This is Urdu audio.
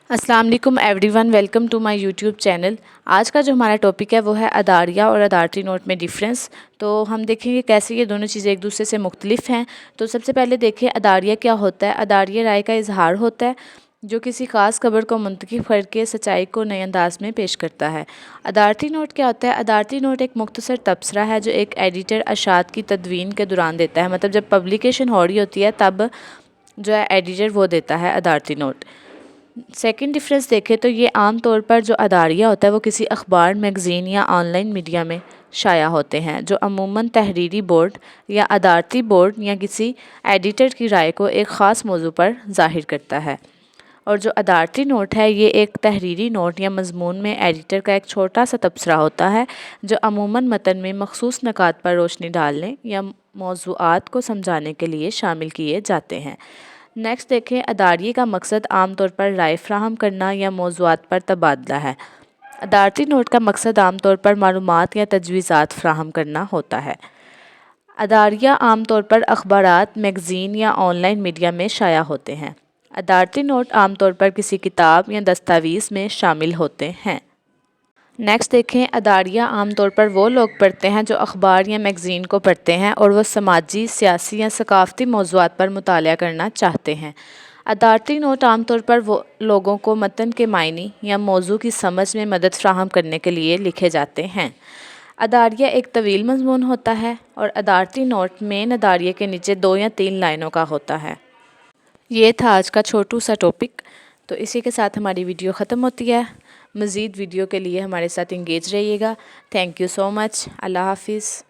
السلام علیکم everyone, welcome to my YouTube channel. آج کا جو ہمارا ٹاپک ہے وہ ہے اداریہ اور ادارتی نوٹ میں ڈیفرنس۔ تو ہم دیکھیں گے کیسے یہ دونوں چیزیں ایک دوسرے سے مختلف ہیں۔ تو سب سے پہلے دیکھیں اداریہ کیا ہوتا ہے۔ اداریہ رائے کا اظہار ہوتا ہے جو کسی خاص خبر کو منتخب کر کے سچائی کو نئے انداز میں پیش کرتا ہے۔ ادارتی نوٹ کیا ہوتا ہے؟ ادارتی نوٹ ایک مختصر تبصرہ ہے جو ایک ایڈیٹر اشاعت کی تدوین کے دوران دیتا ہے، مطلب جب پبلیکیشن ہو رہی ہوتی ہے تب جو ہے ایڈیٹر وہ دیتا ہے ادارتی نوٹ۔ سیکنڈ ڈفرینس دیکھیں تو یہ عام طور پر جو اداریہ ہوتا ہے وہ کسی اخبار، میگزین یا آن لائن میڈیا میں شائع ہوتے ہیں، جو عموماً تحریری بورڈ یا ادارتی بورڈ یا کسی ایڈیٹر کی رائے کو ایک خاص موضوع پر ظاہر کرتا ہے۔ اور جو ادارتی نوٹ ہے یہ ایک تحریری نوٹ یا مضمون میں ایڈیٹر کا ایک چھوٹا سا تبصرہ ہوتا ہے جو عموماً متن میں مخصوص نکات پر روشنی ڈالنے یا موضوعات کو سمجھانے کے لیے شامل کیے جاتے ہیں۔ نیکسٹ دیکھیں، اداریے کا مقصد عام طور پر رائے فراہم کرنا یا موضوعات پر تبادلہ ہے۔ ادارتی نوٹ کا مقصد عام طور پر معلومات یا تجویزات فراہم کرنا ہوتا ہے۔ اداریہ عام طور پر اخبارات، میگزین یا آن لائن میڈیا میں شائع ہوتے ہیں۔ ادارتی نوٹ عام طور پر کسی کتاب یا دستاویز میں شامل ہوتے ہیں۔ نیکسٹ دیکھیں، اداریہ عام طور پر وہ لوگ پڑھتے ہیں جو اخبار یا میگزین کو پڑھتے ہیں اور وہ سماجی، سیاسی یا ثقافتی موضوعات پر مطالعہ کرنا چاہتے ہیں۔ ادارتی نوٹ عام طور پر وہ لوگوں کو متن کے معنی یا موضوع کی سمجھ میں مدد فراہم کرنے کے لیے لکھے جاتے ہیں۔ اداریہ ایک طویل مضمون ہوتا ہے اور ادارتی نوٹ مین اداریہ کے نیچے 2 یا 3 لائنوں کا ہوتا ہے۔ یہ تھا آج کا چھوٹو سا ٹاپک، تو اسی کے ساتھ ہماری ویڈیو ختم ہوتی ہے۔ مزید ویڈیو کے لیے ہمارے ساتھ انگیج رہیے گا۔ تھینک یو سو مچ۔ اللہ حافظ۔